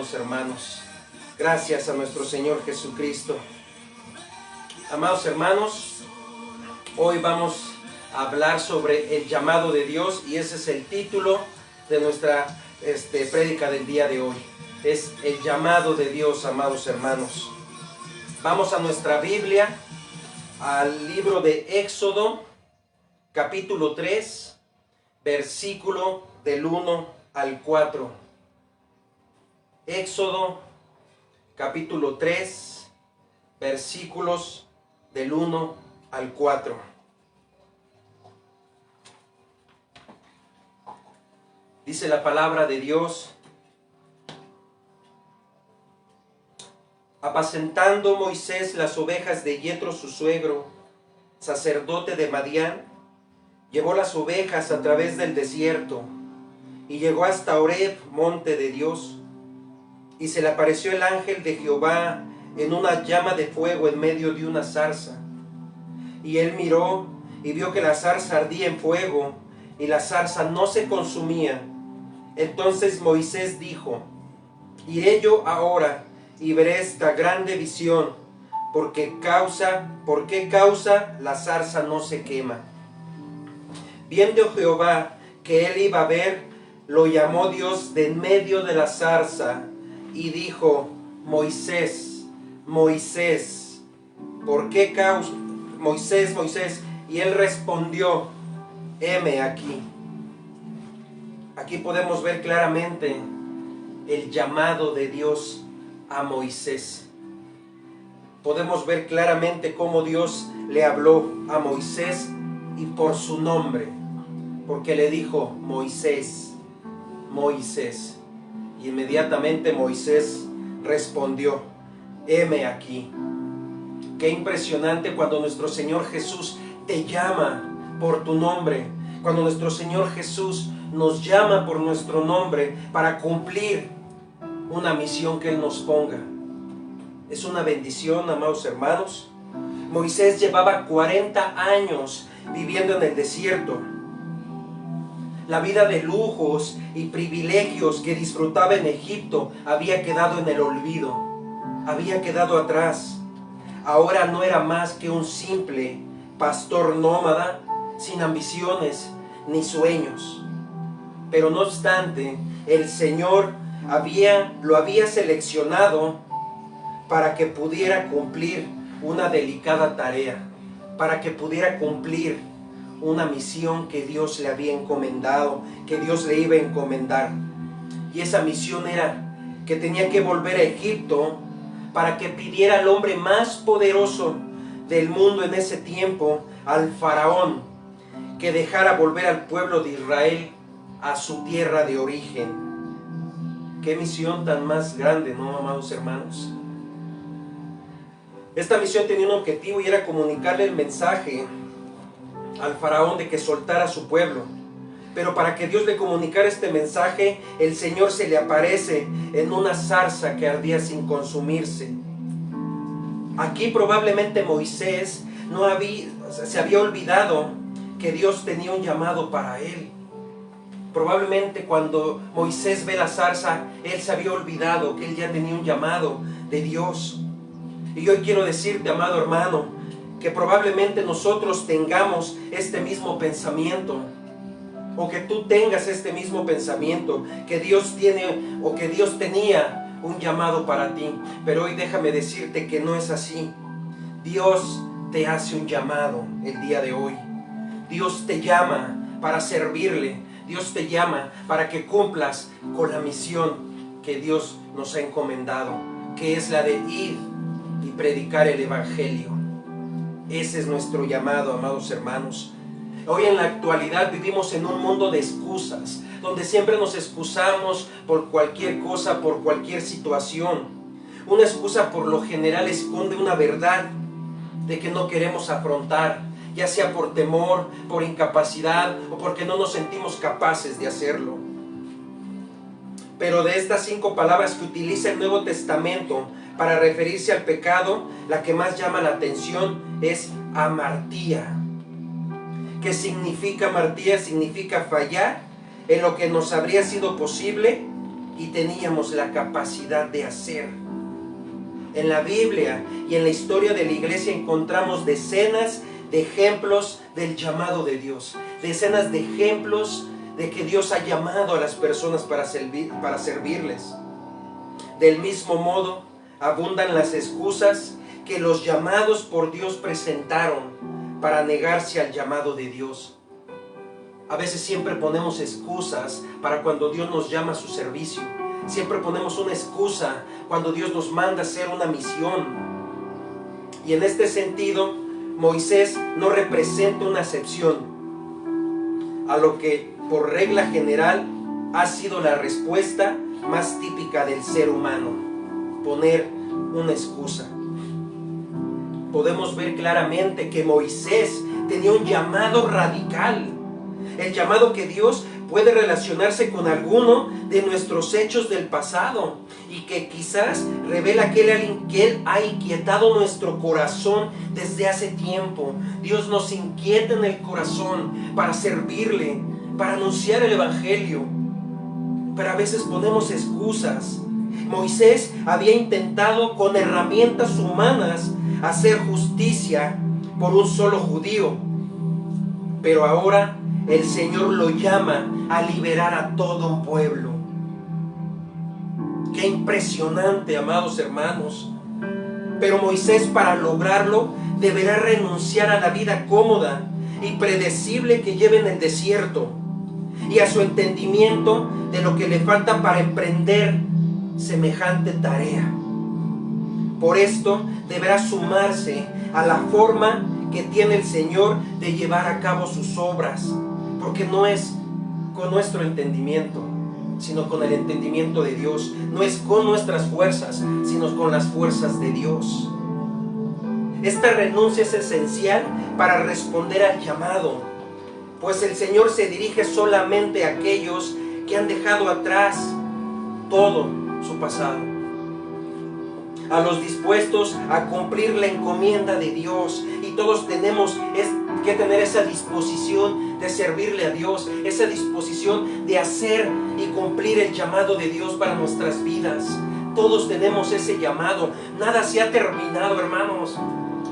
Hermanos, gracias a nuestro Señor Jesucristo. Amados hermanos, hoy vamos a hablar sobre el llamado de Dios y ese es el título de nuestra prédica del día de hoy. Es el llamado de Dios, amados hermanos. Vamos a nuestra Biblia, al libro de Éxodo, capítulo 3, versículo del 1 al 4. Éxodo capítulo 3, versículos del 1 al 4. Dice la palabra de Dios: apacentando Moisés las ovejas de Yetro su suegro, sacerdote de Madián, llevó las ovejas a través del desierto y llegó hasta Horeb, monte de Dios. Y se le apareció el ángel de Jehová en una llama de fuego en medio de una zarza. Y él miró y vio que la zarza ardía en fuego y la zarza no se consumía. Entonces Moisés dijo: iré yo ahora y veré esta grande visión, ¿por qué causa la zarza no se quema? Viendo Jehová que él iba a ver, lo llamó Dios de en medio de la zarza y dijo: Moisés, Moisés, ¿por qué causa? Moisés, Moisés. Y él respondió: heme aquí. Aquí podemos ver claramente el llamado de Dios a Moisés. Podemos ver claramente cómo Dios le habló a Moisés y por su nombre, porque le dijo: Moisés, Moisés. Y inmediatamente Moisés respondió: heme aquí. Qué impresionante cuando nuestro Señor Jesús te llama por tu nombre, cuando nuestro Señor Jesús nos llama por nuestro nombre para cumplir una misión que Él nos ponga. Es una bendición, amados hermanos. Moisés llevaba 40 años viviendo en el desierto. La vida de lujos y privilegios que disfrutaba en Egipto había quedado en el olvido, había quedado atrás. Ahora no era más que un simple pastor nómada, sin ambiciones ni sueños. Pero no obstante, el Señor lo había seleccionado para que pudiera cumplir una delicada tarea, para que pudiera cumplir una misión que Dios le había encomendado, que Dios le iba a encomendar. Y esa misión era que tenía que volver a Egipto para que pidiera al hombre más poderoso del mundo en ese tiempo, al faraón, que dejara volver al pueblo de Israel a su tierra de origen. Qué misión tan más grande, ¿no, amados hermanos? Esta misión tenía un objetivo y era comunicarle el mensaje al faraón de que soltara a su pueblo. Pero para que Dios le comunicara este mensaje, el Señor se le aparece en una zarza que ardía sin consumirse. Aquí probablemente Moisés se había olvidado que Dios tenía un llamado para él. Probablemente cuando Moisés ve la zarza, él se había olvidado que él ya tenía un llamado de Dios. Y hoy quiero decirte, amado hermano, que probablemente nosotros tengamos este mismo pensamiento, o que tú tengas este mismo pensamiento, que Dios tiene o que Dios tenía un llamado para ti. Pero hoy déjame decirte que no es así. Dios te hace un llamado el día de hoy. Dios te llama para servirle. Dios te llama para que cumplas con la misión que Dios nos ha encomendado, que es la de ir y predicar el evangelio. Ese es nuestro llamado, amados hermanos. Hoy en la actualidad vivimos en un mundo de excusas, donde siempre nos excusamos por cualquier cosa, por cualquier situación. Una excusa por lo general esconde una verdad de que no queremos afrontar, ya sea por temor, por incapacidad o porque no nos sentimos capaces de hacerlo. Pero de estas 5 palabras que utiliza el Nuevo Testamento para referirse al pecado, la que más llama la atención es amartía. ¿Qué significa amartía? Significa fallar en lo que nos habría sido posible y teníamos la capacidad de hacer. En la Biblia y en la historia de la iglesia encontramos decenas de ejemplos del llamado de Dios, decenas de ejemplos de que Dios ha llamado a las personas para servirles. Del mismo modo, abundan las excusas que los llamados por Dios presentaron para negarse al llamado de Dios. A veces siempre ponemos excusas para cuando Dios nos llama a su servicio. Siempre ponemos una excusa cuando Dios nos manda a hacer una misión. Y en este sentido, Moisés no representa una excepción a lo que por regla general ha sido la respuesta más típica del ser humano: poner una excusa. Podemos ver claramente que Moisés tenía un llamado radical, el llamado que Dios puede relacionarse con alguno de nuestros hechos del pasado y que quizás revela que Él ha inquietado nuestro corazón desde hace tiempo. Dios nos inquieta en el corazón para servirle, para anunciar el Evangelio, pero a veces ponemos excusas. Moisés había intentado con herramientas humanas hacer justicia por un solo judío, pero ahora el Señor lo llama a liberar a todo un pueblo. Qué impresionante, amados hermanos. Pero Moisés, para lograrlo, deberá renunciar a la vida cómoda y predecible que lleva en el desierto y a su entendimiento de lo que le falta para emprender semejante tarea. Por esto deberá sumarse a la forma que tiene el Señor de llevar a cabo sus obras, porque no es con nuestro entendimiento, sino con el entendimiento de Dios. No es con nuestras fuerzas, sino con las fuerzas de Dios. Esta renuncia es esencial para responder al llamado, pues el Señor se dirige solamente a aquellos que han dejado atrás todo su pasado, a los dispuestos a cumplir la encomienda de Dios. Y todos tenemos que tener esa disposición de servirle a Dios, esa disposición de hacer y cumplir el llamado de Dios para nuestras vidas. Todos tenemos ese llamado. Nada se ha terminado, hermanos.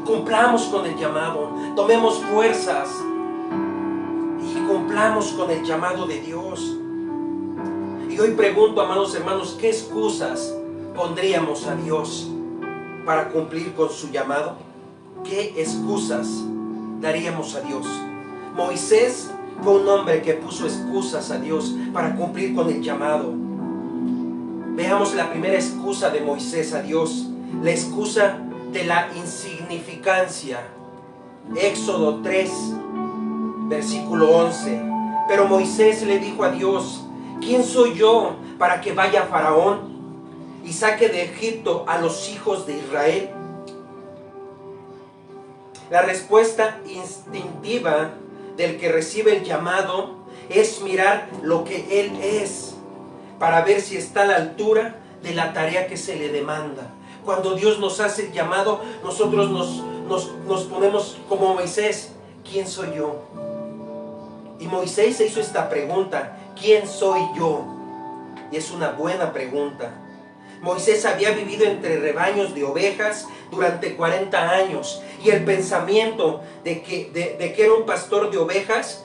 Cumplamos con el llamado, tomemos fuerzas y cumplamos con el llamado de Dios. Y hoy pregunto, amados hermanos, ¿qué excusas pondríamos a Dios para cumplir con su llamado? ¿Qué excusas daríamos a Dios? Moisés fue un hombre que puso excusas a Dios para cumplir con el llamado. Veamos la primera excusa de Moisés a Dios, la excusa de la insignificancia. Éxodo 3, versículo 11. Pero Moisés le dijo a Dios: ¿quién soy yo para que vaya a Faraón y saque de Egipto a los hijos de Israel? La respuesta instintiva del que recibe el llamado es mirar lo que él es para ver si está a la altura de la tarea que se le demanda. Cuando Dios nos hace el llamado, nosotros nos ponemos como Moisés: ¿quién soy yo? Y Moisés se hizo esta pregunta: ¿quién soy yo? Y es una buena pregunta. Moisés había vivido entre rebaños de ovejas durante 40 años y el pensamiento de que era un pastor de ovejas,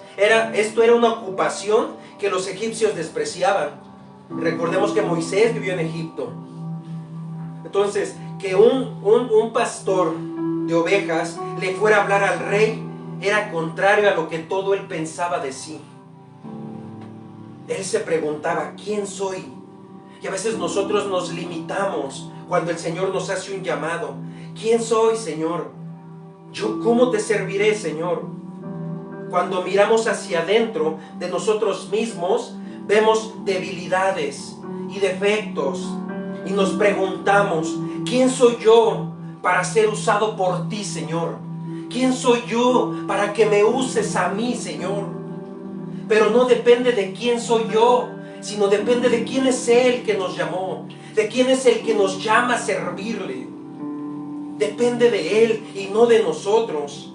esto era una ocupación que los egipcios despreciaban. Recordemos que Moisés vivió en Egipto. Entonces, que un pastor de ovejas le fuera a hablar al rey era contrario a lo que todo él pensaba de sí. Él se preguntaba: ¿quién soy? Y a veces nosotros nos limitamos cuando el Señor nos hace un llamado. ¿Quién soy, Señor? ¿Yo cómo te serviré, Señor? Cuando miramos hacia adentro de nosotros mismos, vemos debilidades y defectos y nos preguntamos: ¿quién soy yo para ser usado por ti, Señor? ¿Quién soy yo para que me uses a mí, Señor? Pero no depende de quién soy yo, sino depende de quién es Él que nos llamó, de quién es el que nos llama a servirle. Depende de Él y no de nosotros.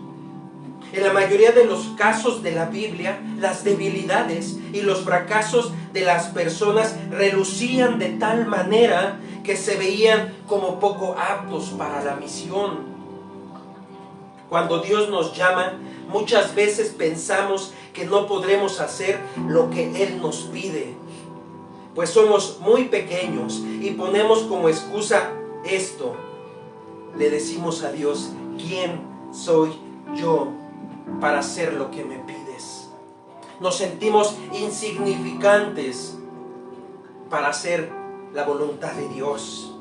En la mayoría de los casos de la Biblia, las debilidades y los fracasos de las personas relucían de tal manera que se veían como poco aptos para la misión. Cuando Dios nos llama, muchas veces pensamos que no podremos hacer lo que Él nos pide, pues somos muy pequeños y ponemos como excusa esto. Le decimos a Dios: ¿quién soy yo para hacer lo que me pides? Nos sentimos insignificantes para hacer la voluntad de Dios.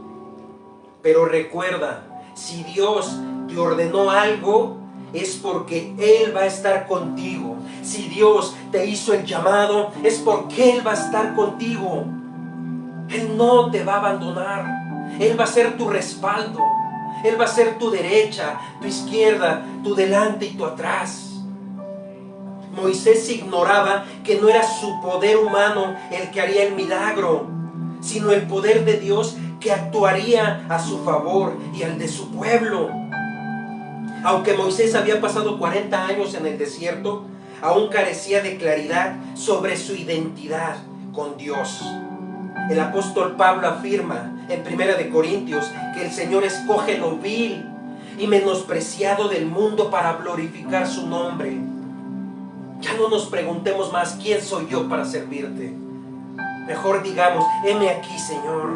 Pero recuerda, si Dios te ordenó algo, es porque Él va a estar contigo. Si Dios te hizo el llamado, es porque Él va a estar contigo. Él no te va a abandonar. Él va a ser tu respaldo. Él va a ser tu derecha, tu izquierda, tu delante y tu atrás. Moisés ignoraba que no era su poder humano el que haría el milagro, sino el poder de Dios que actuaría a su favor y al de su pueblo. Aunque Moisés había pasado 40 años en el desierto, aún carecía de claridad sobre su identidad con Dios. El apóstol Pablo afirma en 1 Corintios que el Señor escoge lo vil y menospreciado del mundo para glorificar su nombre. Ya no nos preguntemos más: ¿quién soy yo para servirte? Mejor digamos: heme aquí, Señor.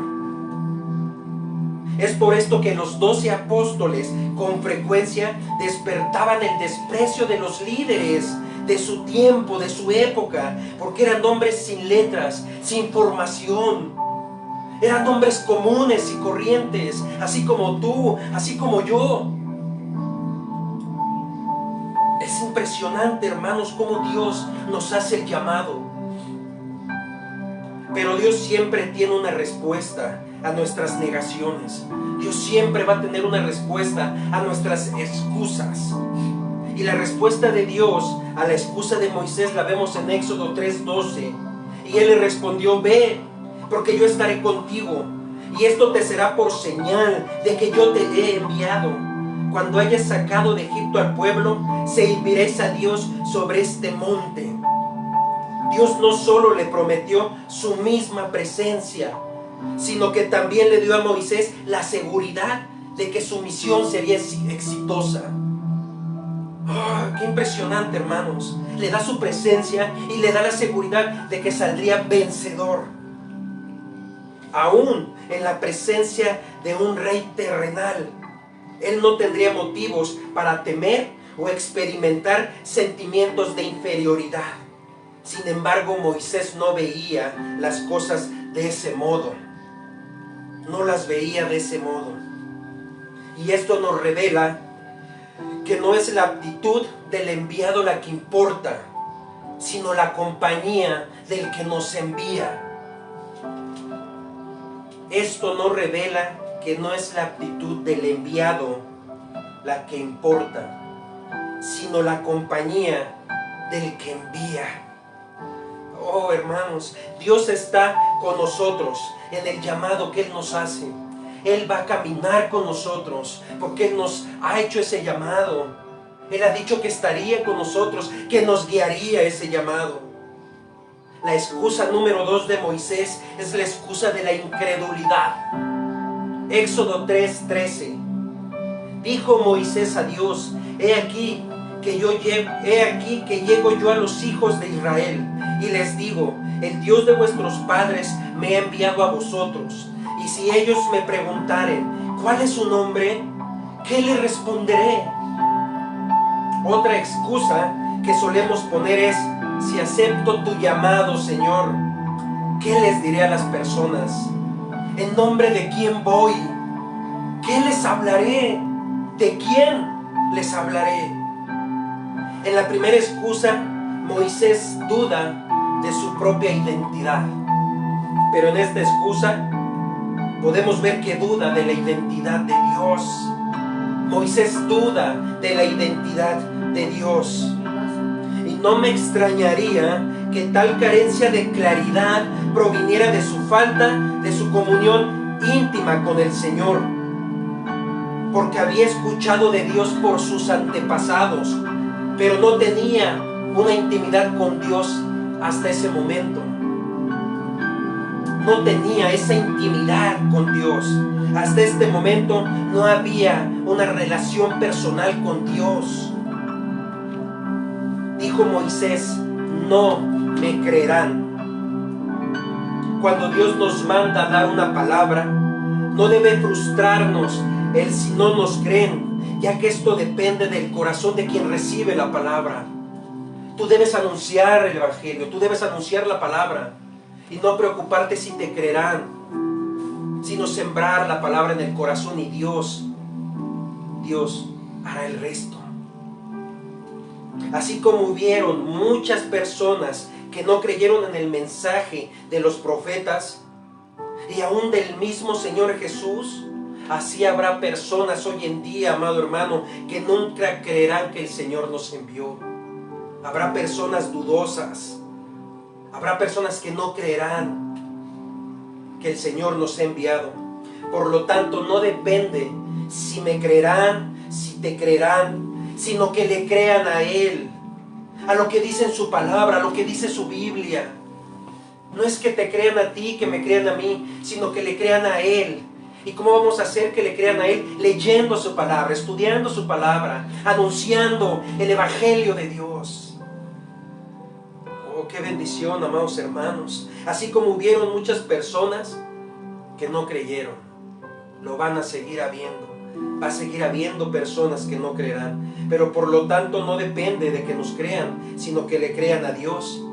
Es por esto que los 12 apóstoles con frecuencia despertaban el desprecio de los líderes de su tiempo, de su época, porque eran hombres sin letras, sin formación. Eran hombres comunes y corrientes, así como tú, así como yo. Es impresionante, hermanos, cómo Dios nos hace el llamado. Pero Dios siempre tiene una respuesta a nuestras negaciones. Dios siempre va a tener una respuesta a nuestras excusas. Y la respuesta de Dios a la excusa de Moisés la vemos en Éxodo 3:12. Y él le respondió: ve, porque yo estaré contigo, y esto te será por señal de que yo te he enviado. Cuando hayas sacado de Egipto al pueblo, serviréis a Dios sobre este monte. Dios no solo le prometió su misma presencia, sino que también le dio a Moisés la seguridad de que su misión sería exitosa. Oh, qué impresionante, hermanos. Le da su presencia y le da la seguridad de que saldría vencedor. Aún en la presencia de un rey terrenal, él no tendría motivos para temer o experimentar sentimientos de inferioridad. Sin embargo, Moisés no veía las cosas de ese modo. No las veía de ese modo. Y esto nos revela que no es la aptitud del enviado la que importa, sino la compañía del que nos envía. Esto nos revela que no es la aptitud del enviado la que importa, sino la compañía del que envía. Oh, hermanos, Dios está con nosotros en el llamado que Él nos hace. Él va a caminar con nosotros porque Él nos ha hecho ese llamado. Él ha dicho que estaría con nosotros, que nos guiaría ese llamado. La excusa número 2 de Moisés es la excusa de la incredulidad. Éxodo 3:13. Dijo Moisés a Dios: he aquí que llego yo a los hijos de Israel y les digo: el Dios de vuestros padres me ha enviado a vosotros. Y si ellos me preguntaren: ¿cuál es su nombre?, ¿qué les responderé? Otra excusa que solemos poner es: si acepto tu llamado, Señor, ¿qué les diré a las personas? ¿En nombre de quién voy? ¿Qué les hablaré? ¿De quién les hablaré? En la primera excusa, Moisés duda de su propia identidad. Pero en esta excusa podemos ver que duda de la identidad de Dios. Moisés duda de la identidad de Dios. Y no me extrañaría que tal carencia de claridad proviniera de su falta de su comunión íntima con el Señor, porque había escuchado de Dios por sus antepasados, pero no tenía una intimidad con Dios hasta ese momento no tenía esa intimidad con Dios. Hasta este momento no había una relación personal con Dios. Dijo Moisés: no me creerán. Cuando Dios nos manda a dar una palabra, no debe frustrarnos el si no nos creen, ya que esto depende del corazón de quien recibe la palabra. Tú debes anunciar el evangelio, tú debes anunciar la palabra y no preocuparte si te creerán, sino sembrar la palabra en el corazón, y Dios hará el resto. Así como hubieron muchas personas que no creyeron en el mensaje de los profetas y aún del mismo Señor Jesús, así habrá personas hoy en día, amado hermano, que nunca creerán que el Señor nos envió. Habrá personas dudosas, habrá personas que no creerán que el Señor nos ha enviado. Por lo tanto, no depende si me creerán, si te creerán, sino que le crean a Él, a lo que dice en su palabra, a lo que dice su Biblia. No es que te crean a ti, que me crean a mí, sino que le crean a Él. ¿Y cómo vamos a hacer que le crean a Él? Leyendo su palabra, estudiando su palabra, anunciando el evangelio de Dios. Oh, qué bendición, amados hermanos. Así como hubieron muchas personas que no creyeron, lo van a seguir habiendo. Va a seguir habiendo personas que no creerán, pero por lo tanto no depende de que nos crean, sino que le crean a Dios.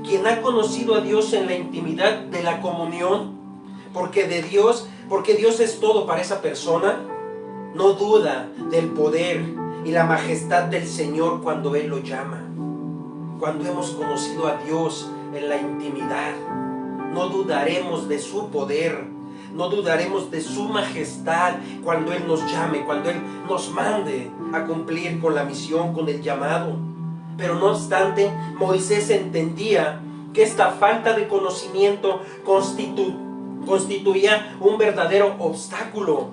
Quien ha conocido a Dios en la intimidad de la comunión, porque Dios es todo para esa persona, no duda del poder y la majestad del Señor cuando Él lo llama. Cuando hemos conocido a Dios en la intimidad, no dudaremos de su poder, no dudaremos de su majestad cuando Él nos llame, cuando Él nos mande a cumplir con la misión, con el llamado. Pero no obstante, Moisés entendía que esta falta de conocimiento constituía un verdadero obstáculo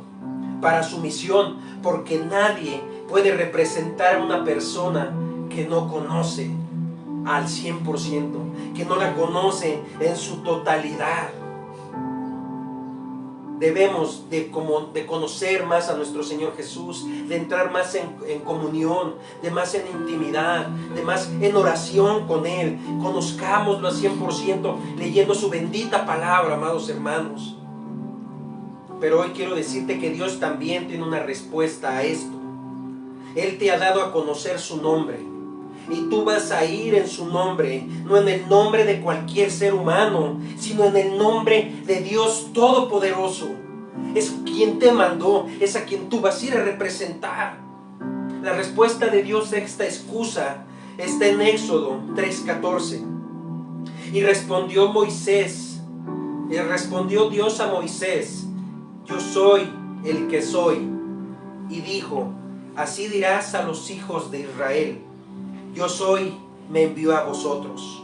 para su misión, porque nadie puede representar a una persona que no conoce al 100%, que no la conoce en su totalidad. Debemos de conocer más a nuestro Señor Jesús, de entrar más en comunión, de más en intimidad, de más en oración con Él. Conozcámoslo al 100%, leyendo su bendita palabra, amados hermanos. Pero hoy quiero decirte que Dios también tiene una respuesta a esto. Él te ha dado a conocer su nombre, y tú vas a ir en su nombre, no en el nombre de cualquier ser humano, sino en el nombre de Dios Todopoderoso. Es quien te mandó, es a quien tú vas a ir a representar. La respuesta de Dios a esta excusa está en Éxodo 3:14. Y respondió Dios a Moisés: yo soy el que soy. Y dijo: así dirás a los hijos de Israel: yo soy, me envió a vosotros.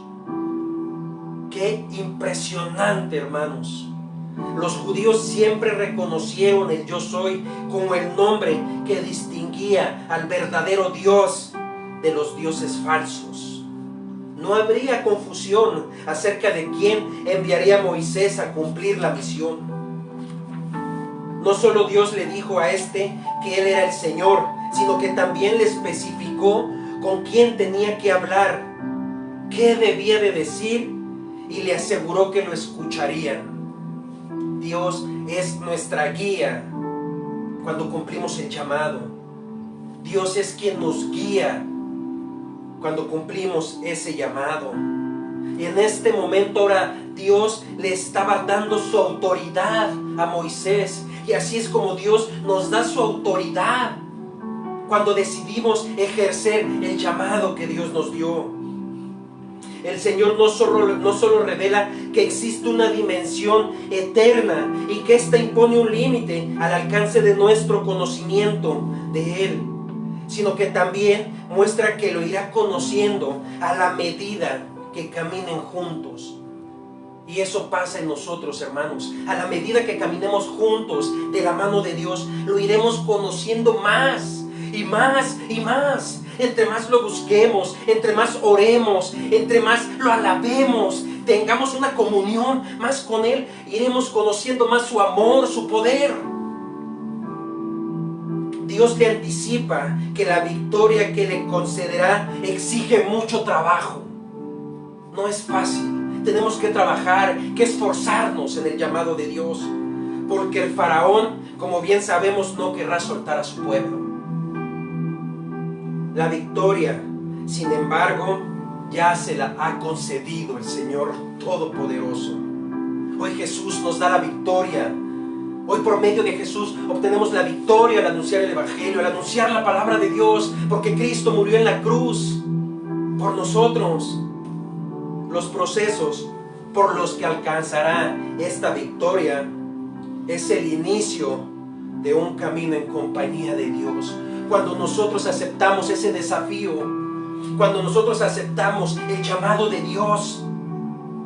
Qué impresionante, hermanos. Los judíos siempre reconocieron el yo soy como el nombre que distinguía al verdadero Dios de los dioses falsos. No habría confusión acerca de quién enviaría a Moisés a cumplir la misión. No solo Dios le dijo a este que Él era el Señor, sino que también le especificó con quién tenía que hablar, qué debía de decir, y le aseguró que lo escucharían. Dios es nuestra guía cuando cumplimos el llamado. Dios es quien nos guía cuando cumplimos ese llamado. Y en este momento ahora Dios le estaba dando su autoridad a Moisés, y así es como Dios nos da su autoridad cuando decidimos ejercer el llamado que Dios nos dio. El Señor no solo revela que existe una dimensión eterna y que ésta impone un límite al alcance de nuestro conocimiento de Él, sino que también muestra que lo irá conociendo a la medida que caminen juntos. Y eso pasa en nosotros, hermanos. A la medida que caminemos juntos de la mano de Dios, lo iremos conociendo más y más y más. Entre más lo busquemos, entre más oremos, entre más lo alabemos, tengamos una comunión más con Él, iremos conociendo más su amor, su poder. Dios le anticipa que la victoria que le concederá exige mucho trabajo. No es fácil, tenemos que trabajar, que esforzarnos en el llamado de Dios, porque el faraón, como bien sabemos, no querrá soltar a su pueblo. La victoria, sin embargo, ya se la ha concedido el Señor Todopoderoso. Hoy Jesús nos da la victoria. Hoy por medio de Jesús obtenemos la victoria al anunciar el Evangelio, al anunciar la palabra de Dios, porque Cristo murió en la cruz por nosotros. Los procesos por los que alcanzará esta victoria es el inicio de un camino en compañía de Dios. Cuando nosotros aceptamos ese desafío, cuando nosotros aceptamos el llamado de Dios,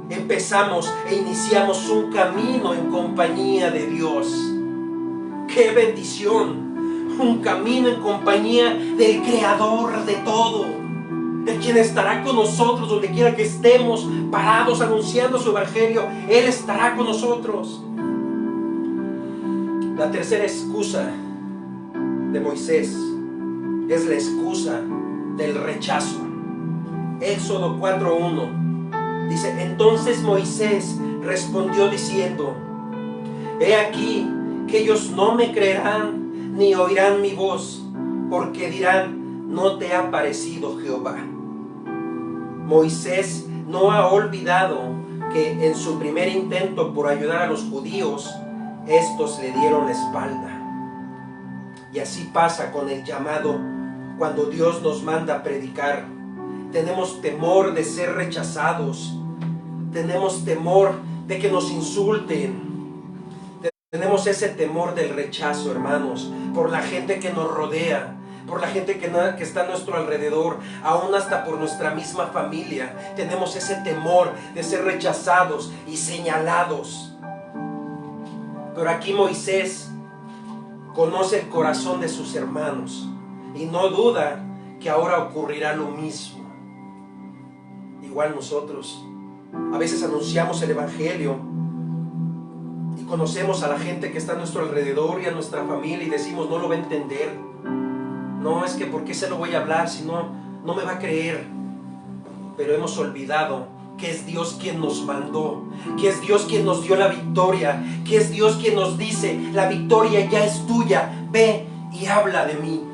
empezamos e iniciamos un camino en compañía de Dios. ¡Qué bendición! Un camino en compañía del Creador de todo, el quien estará con nosotros donde quiera que estemos parados anunciando su Evangelio. Él estará con nosotros. La tercera excusa de Moisés es la excusa del rechazo. Éxodo 4:1 dice: entonces Moisés respondió diciendo: he aquí que ellos no me creerán ni oirán mi voz, porque dirán: no te ha parecido Jehová. Moisés no ha olvidado que en su primer intento por ayudar a los judíos, estos le dieron la espalda. Y así pasa con el llamado. Cuando Dios nos manda a predicar, tenemos temor de ser rechazados, tenemos temor de que nos insulten, tenemos ese temor del rechazo, hermanos, por la gente que nos rodea, por la gente que está a nuestro alrededor, aún hasta por nuestra misma familia. Tenemos ese temor de ser rechazados y señalados. Pero aquí Moisés conoce el corazón de sus hermanos y no duda que ahora ocurrirá lo mismo. Igual nosotros a veces anunciamos el Evangelio y conocemos a la gente que está a nuestro alrededor y a nuestra familia y decimos: no lo va a entender. No, es que ¿por qué se lo voy a hablar si no me va a creer? Pero hemos olvidado que es Dios quien nos mandó, que es Dios quien nos dio la victoria, que es Dios quien nos dice: la victoria ya es tuya, ve y habla de mí.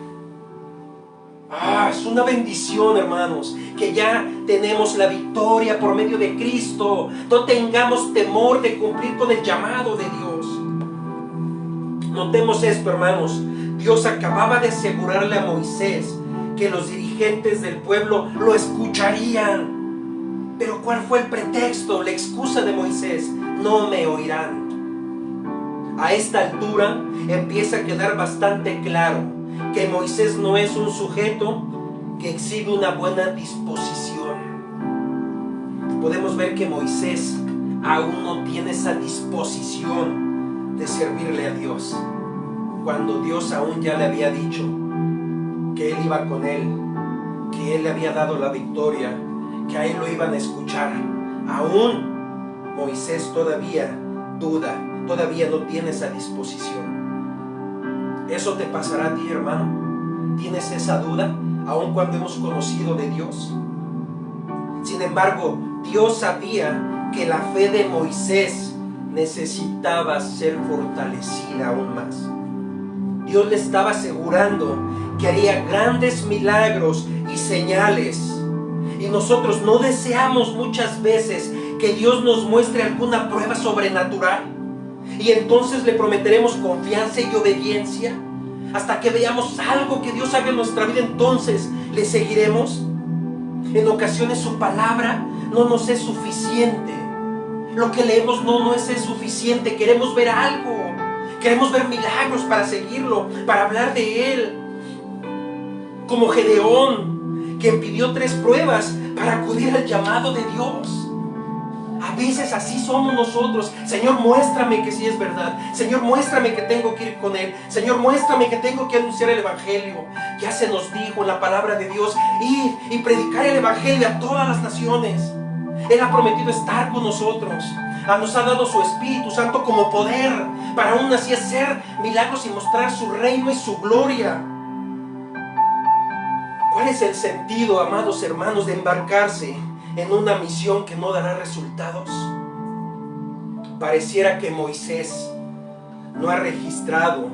Es una bendición, hermanos, que ya tenemos la victoria por medio de Cristo. No tengamos temor de cumplir con el llamado de Dios. Notemos esto, hermanos. Dios acababa de asegurarle a Moisés que los dirigentes del pueblo lo escucharían. Pero ¿cuál fue el pretexto, la excusa de Moisés? No me oirán. A esta altura empieza a quedar bastante claro que Moisés no es un sujeto que exhibe una buena disposición. Podemos ver que Moisés aún no tiene esa disposición de servirle a Dios, cuando Dios aún ya le había dicho que Él iba con él, que Él le había dado la victoria, que a Él lo iban a escuchar. Aún Moisés todavía duda, todavía no tiene esa disposición. Eso te pasará a ti, hermano. ¿Tienes esa duda aun cuando hemos conocido de Dios? Sin embargo, Dios sabía que la fe de Moisés necesitaba ser fortalecida aún más. Dios le estaba asegurando que haría grandes milagros y señales. Y nosotros no deseamos muchas veces que Dios nos muestre alguna prueba sobrenatural, y entonces le prometeremos confianza y obediencia hasta que veamos algo que Dios haga en nuestra vida. Entonces le seguiremos. En ocasiones su palabra no nos es suficiente. Lo que leemos no es suficiente. Queremos ver algo, queremos ver milagros para seguirlo, para hablar de Él. Como Gedeón, que pidió 3 pruebas para acudir al llamado de Dios. A veces así somos nosotros. Señor, muéstrame que sí es verdad. Señor, muéstrame que tengo que ir con Él. Señor, muéstrame que tengo que anunciar el Evangelio. Ya se nos dijo en la palabra de Dios: ir y predicar el Evangelio a todas las naciones. Él ha prometido estar con nosotros. Nos ha dado su Espíritu Santo como poder para aún así hacer milagros y mostrar su reino y su gloria. ¿Cuál es el sentido, amados hermanos, de embarcarse en una misión que no dará resultados? Pareciera que Moisés no ha registrado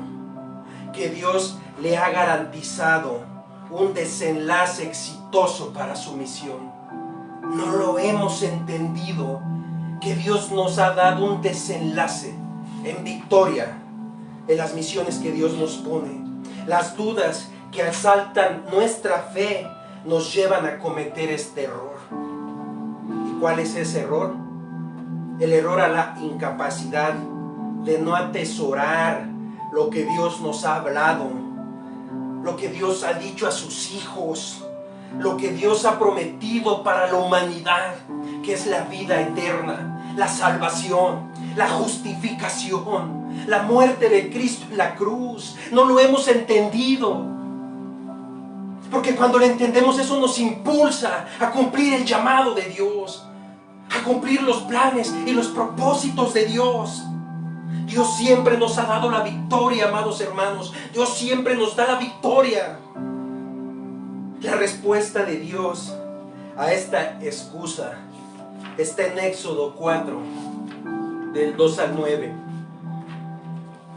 que Dios le ha garantizado un desenlace exitoso para su misión. No lo hemos entendido, que Dios nos ha dado un desenlace en victoria en las misiones que Dios nos pone. Las dudas que asaltan nuestra fe nos llevan a cometer este error. ¿Y cuál es ese error? El error a la incapacidad de no atesorar lo que Dios nos ha hablado, lo que Dios ha dicho a sus hijos, lo que Dios ha prometido para la humanidad, que es la vida eterna, la salvación, la justificación, la muerte de Cristo en la cruz. No lo hemos entendido, porque cuando lo entendemos, eso nos impulsa a cumplir el llamado de Dios, a cumplir los planes y los propósitos de Dios. Dios siempre nos ha dado la victoria, amados hermanos. Dios siempre nos da la victoria. La respuesta de Dios a esta excusa está en Éxodo 4, del 2 al 9.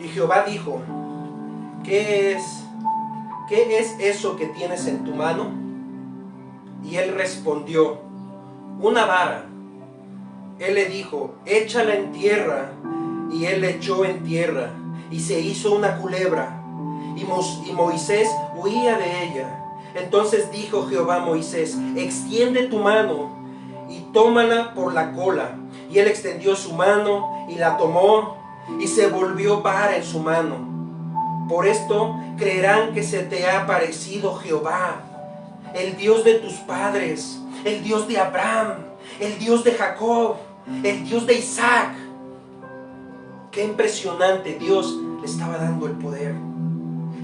Y Jehová dijo: ¿qué es eso que tienes en tu mano? Y él respondió: una vara. Él le dijo: échala en tierra. Y él la echó en tierra, y se hizo una culebra, y Moisés huía de ella. Entonces dijo Jehová a Moisés: extiende tu mano y tómala por la cola. Y él extendió su mano y la tomó, y se volvió vara en su mano. Por esto creerán que se te ha aparecido Jehová, el Dios de tus padres, el Dios de Abraham, el Dios de Jacob, el Dios de Isaac. Qué impresionante. Dios le estaba dando el poder.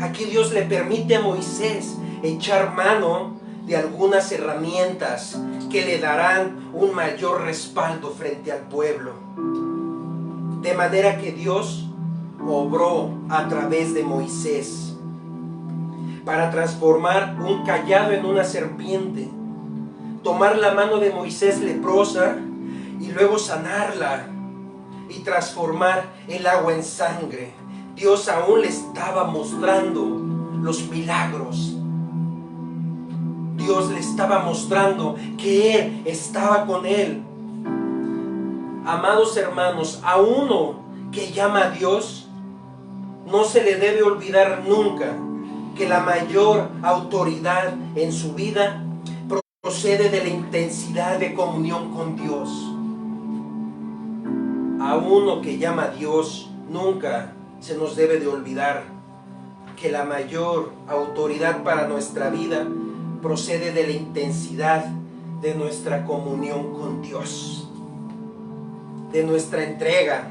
Aquí Dios le permite a Moisés echar mano de algunas herramientas que le darán un mayor respaldo frente al pueblo. De manera que Dios obró a través de Moisés para transformar un cayado en una serpiente, tomar la mano de Moisés leprosa y luego sanarla y transformar el agua en sangre. Dios aún le estaba mostrando los milagros. Dios le estaba mostrando que Él estaba con él. Amados hermanos, a uno que llama a Dios, no se le debe olvidar nunca que la mayor autoridad en su vida procede de la intensidad de comunión con Dios. A uno que llama a Dios, nunca se nos debe de olvidar que la mayor autoridad para nuestra vida procede de la intensidad de nuestra comunión con Dios, de nuestra entrega,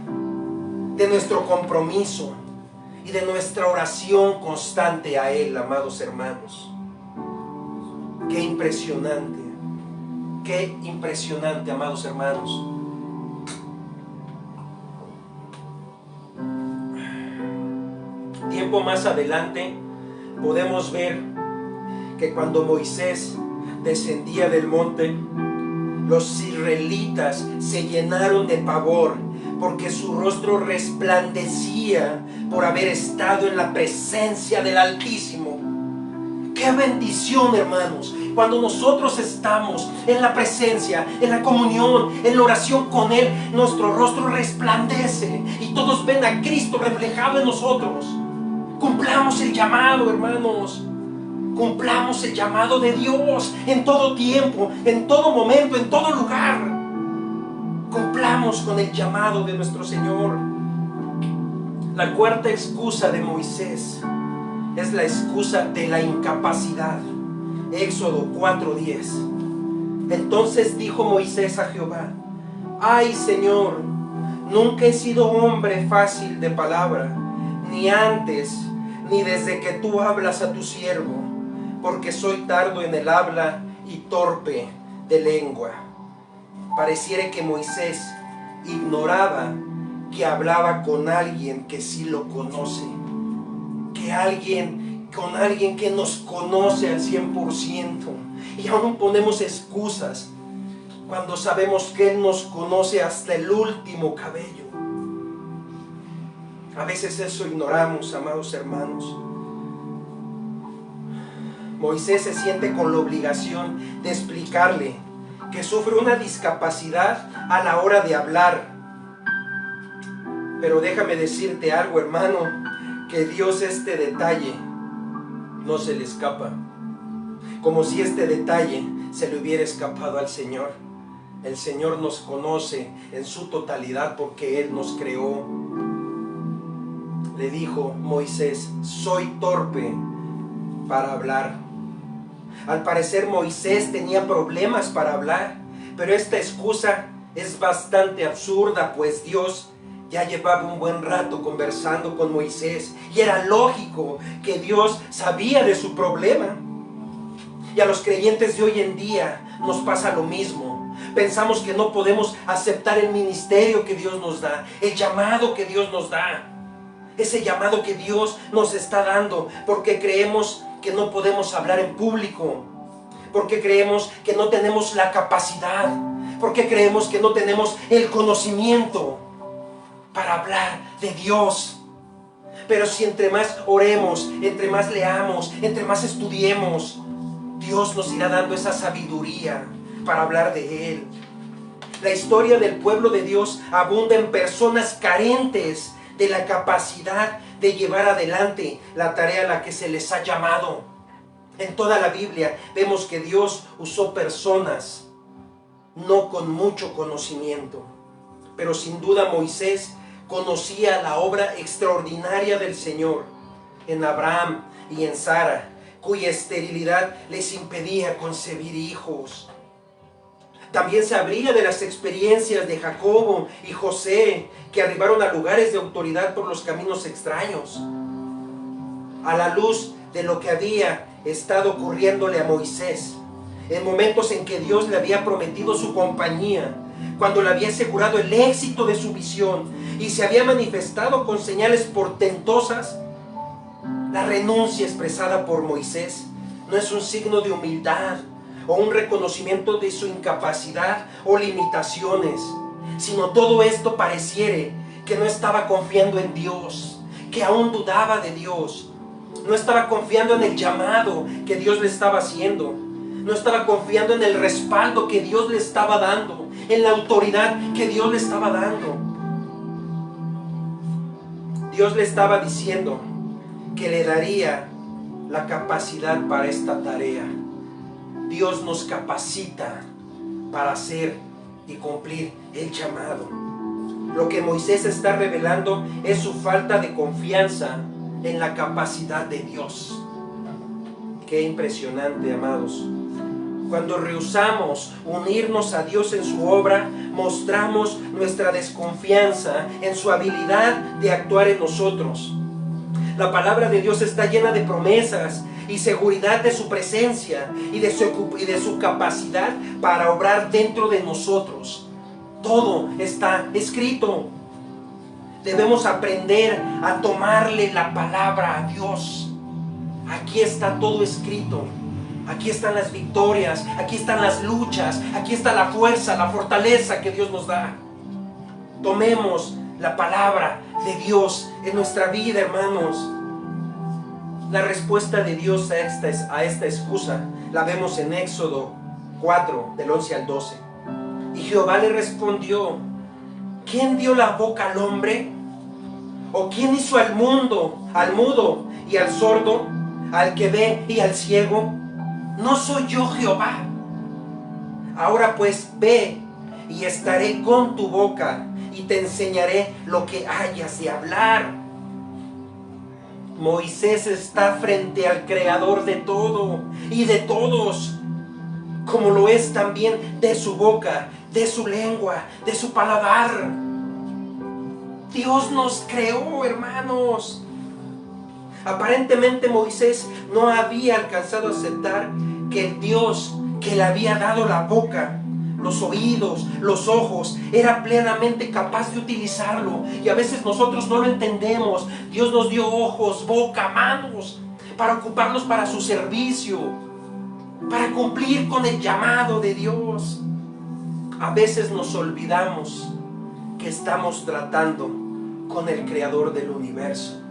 de nuestro compromiso y de nuestra oración constante a Él, amados hermanos. Qué impresionante, amados hermanos. Tiempo más adelante podemos ver que cuando Moisés descendía del monte, los israelitas se llenaron de pavor porque su rostro resplandecía por haber estado en la presencia del Altísimo. ¡Qué bendición, hermanos! Cuando nosotros estamos en la presencia, en la comunión, en la oración con Él, nuestro rostro resplandece y todos ven a Cristo reflejado en nosotros. Cumplamos el llamado, hermanos. Cumplamos el llamado de Dios en todo tiempo, en todo momento, en todo lugar. Cumplamos con el llamado de nuestro Señor. La cuarta excusa de Moisés es la excusa de la incapacidad. Éxodo 4:10. Entonces dijo Moisés a Jehová: ay, Señor, nunca he sido hombre fácil de palabra, ni antes, ni desde que tú hablas a tu siervo, porque soy tardo en el habla y torpe de lengua. Pareciera que Moisés ignoraba que hablaba con alguien que sí lo conoce, con alguien que nos conoce al 100%, y aún ponemos excusas cuando sabemos que Él nos conoce hasta el último cabello. A veces eso ignoramos, amados hermanos. Moisés se siente con la obligación de explicarle que sufre una discapacidad a la hora de hablar. Pero déjame decirte algo, hermano, que Dios este detalle no se le escapa. Como si este detalle se le hubiera escapado al Señor. El Señor nos conoce en su totalidad porque Él nos creó. Le dijo Moisés: soy torpe para hablar. Al parecer Moisés tenía problemas para hablar, pero esta excusa es bastante absurda, pues Dios ya llevaba un buen rato conversando con Moisés y era lógico que Dios sabía de su problema. Y a los creyentes de hoy en día nos pasa lo mismo. Pensamos que no podemos aceptar el ministerio que Dios nos da, el llamado que Dios nos da, ese llamado que Dios nos está dando, porque creemos que no podemos hablar en público, porque creemos que no tenemos la capacidad, porque creemos que no tenemos el conocimiento para hablar de Dios. Pero si entre más oremos, entre más leamos, entre más estudiemos, Dios nos irá dando esa sabiduría para hablar de Él. La historia del pueblo de Dios abunda en personas carentes de la capacidad de llevar adelante la tarea a la que se les ha llamado. En toda la Biblia vemos que Dios usó personas no con mucho conocimiento, pero sin duda Moisés conocía la obra extraordinaria del Señor en Abraham y en Sara, cuya esterilidad les impedía concebir hijos. También sabría de las experiencias de Jacobo y José, que arribaron a lugares de autoridad por los caminos extraños. A la luz de lo que había estado ocurriéndole a Moisés, en momentos en que Dios le había prometido su compañía, cuando le había asegurado el éxito de su visión y se había manifestado con señales portentosas, la renuncia expresada por Moisés no es un signo de humildad o un reconocimiento de su incapacidad o limitaciones, sino todo esto pareciere que no estaba confiando en Dios, que aún dudaba de Dios, no estaba confiando en el llamado que Dios le estaba haciendo, no estaba confiando en el respaldo que Dios le estaba dando, en la autoridad que Dios le estaba dando. Dios le estaba diciendo que le daría la capacidad para esta tarea. Dios nos capacita para hacer y cumplir el llamado. Lo que Moisés está revelando es su falta de confianza en la capacidad de Dios. Qué impresionante, amados. Cuando rehusamos unirnos a Dios en su obra, mostramos nuestra desconfianza en su habilidad de actuar en nosotros. La palabra de Dios está llena de promesas y seguridad de su presencia y de su capacidad para obrar dentro de nosotros. Todo está escrito. Debemos aprender a tomarle la palabra a Dios. Aquí está todo escrito. Aquí están las victorias, aquí están las luchas, aquí está la fuerza, la fortaleza que Dios nos da. Tomemos la palabra de Dios en nuestra vida, hermanos. La respuesta de Dios a esta excusa la vemos en Éxodo 4, del 11 al 12. Y Jehová le respondió: ¿quién dio la boca al hombre? ¿O quién hizo al mudo y al sordo, al que ve y al ciego? ¿No soy yo Jehová? Ahora pues ve y estaré con tu boca y te enseñaré lo que hayas de hablar. Moisés está frente al Creador de todo y de todos, como lo es también de su boca, de su lengua, de su paladar. Dios nos creó, hermanos. Aparentemente Moisés no había alcanzado a aceptar que el Dios que le había dado la boca los oídos, los ojos, era plenamente capaz de utilizarlo. Y a veces nosotros no lo entendemos. Dios nos dio ojos, boca, manos, para ocuparlos para su servicio, para cumplir con el llamado de Dios. A veces nos olvidamos que estamos tratando con el Creador del universo,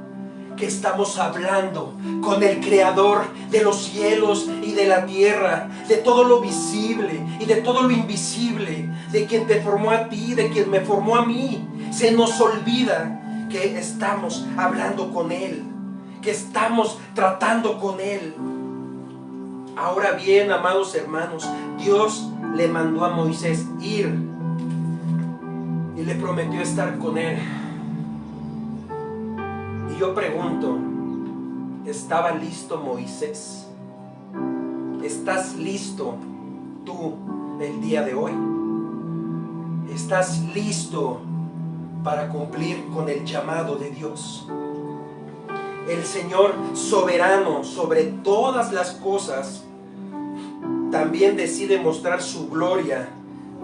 que estamos hablando con el Creador de los cielos y de la tierra, de todo lo visible y de todo lo invisible, de quien te formó a ti, de quien me formó a mí. Se nos olvida que estamos hablando con Él, que estamos tratando con Él. Ahora bien, amados hermanos, Dios le mandó a Moisés ir y le prometió estar con él. Y yo pregunto, ¿estaba listo Moisés? ¿Estás listo tú el día de hoy? ¿Estás listo para cumplir con el llamado de Dios? El Señor soberano sobre todas las cosas también decide mostrar su gloria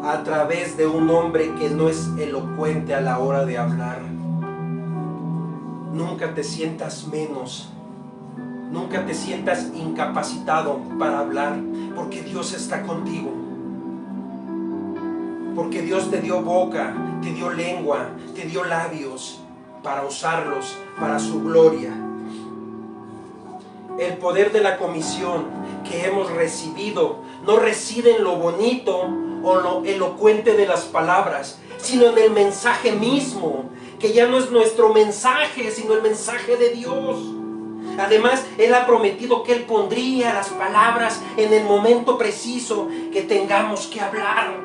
a través de un hombre que no es elocuente a la hora de hablar. Nunca te sientas menos, nunca te sientas incapacitado para hablar, porque Dios está contigo. Porque Dios te dio boca, te dio lengua, te dio labios para usarlos para su gloria. El poder de la comisión que hemos recibido no reside en lo bonito o lo elocuente de las palabras, sino en el mensaje mismo, que ya no es nuestro mensaje, sino el mensaje de Dios. Además, Él ha prometido que Él pondría las palabras en el momento preciso que tengamos que hablar.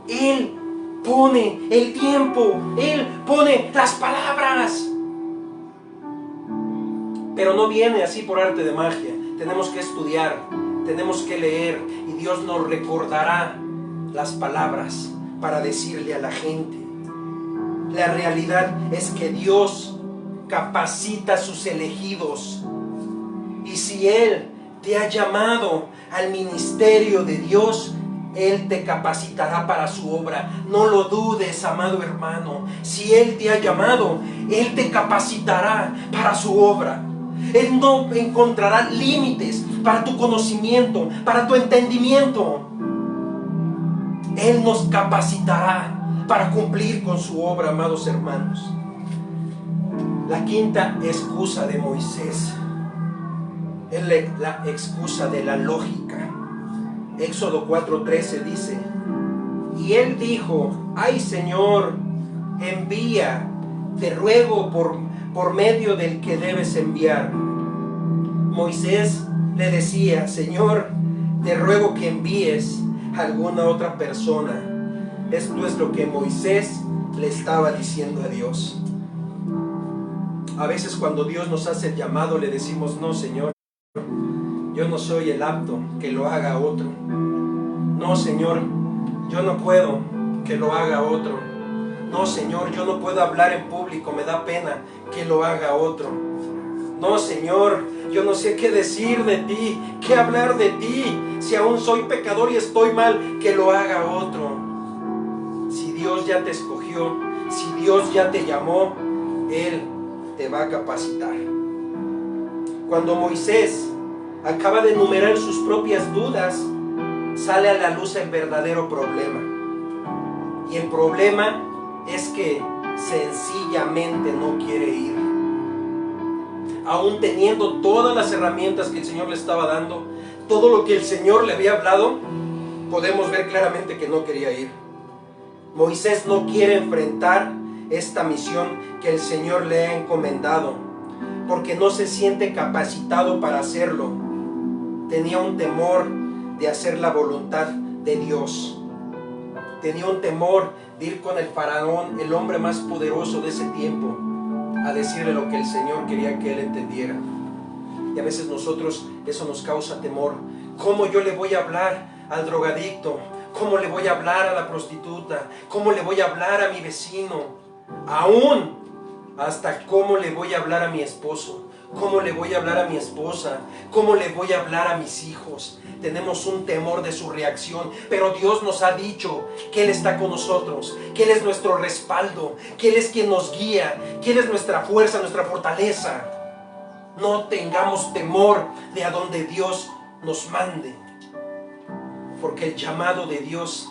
Él pone el tiempo, Él pone las palabras. Pero no viene así por arte de magia. Tenemos que estudiar, tenemos que leer, y Dios nos recordará las palabras para decirle a la gente. La realidad es que Dios capacita a sus elegidos. Y si Él te ha llamado al ministerio de Dios, Él te capacitará para su obra. No lo dudes, amado hermano. Si Él te ha llamado, Él te capacitará para su obra. Él no encontrará límites para tu conocimiento, para tu entendimiento. Él nos capacitará para cumplir con su obra, amados hermanos. La quinta excusa de Moisés es la excusa de la lógica. Éxodo 4:13 dice: y él dijo: ay, Señor, envía, te ruego por medio del que debes enviar. Moisés le decía: Señor, te ruego que envíes a alguna otra persona. Esto es lo que Moisés le estaba diciendo a Dios. A veces cuando Dios nos hace el llamado le decimos: no, Señor, yo no soy el apto, que lo haga otro. No, Señor, yo no puedo, que lo haga otro. No, Señor, yo no puedo hablar en público, me da pena, que lo haga otro. No, Señor, yo no sé qué decir de ti, qué hablar de ti. Si aún soy pecador y estoy mal, que lo haga otro. Si Dios ya te escogió, si Dios ya te llamó, Él te va a capacitar. Cuando Moisés acaba de enumerar sus propias dudas, sale a la luz el verdadero problema. Y el problema es que sencillamente no quiere ir. Aún teniendo todas las herramientas que el Señor le estaba dando, todo lo que el Señor le había hablado, podemos ver claramente que no quería ir. Moisés no quiere enfrentar esta misión que el Señor le ha encomendado, porque no se siente capacitado para hacerlo. Tenía un temor de hacer la voluntad de Dios. Tenía un temor de ir con el faraón, el hombre más poderoso de ese tiempo, a decirle lo que el Señor quería que él entendiera. Y a veces nosotros eso nos causa temor. ¿Cómo yo le voy a hablar al drogadicto? ¿Cómo le voy a hablar a la prostituta? ¿Cómo le voy a hablar a mi vecino? Aún hasta cómo le voy a hablar a mi esposo. ¿Cómo le voy a hablar a mi esposa? ¿Cómo le voy a hablar a mis hijos? Tenemos un temor de su reacción, pero Dios nos ha dicho que Él está con nosotros, que Él es nuestro respaldo, que Él es quien nos guía, que Él es nuestra fuerza, nuestra fortaleza. No tengamos temor de a donde Dios nos mande, porque el llamado de Dios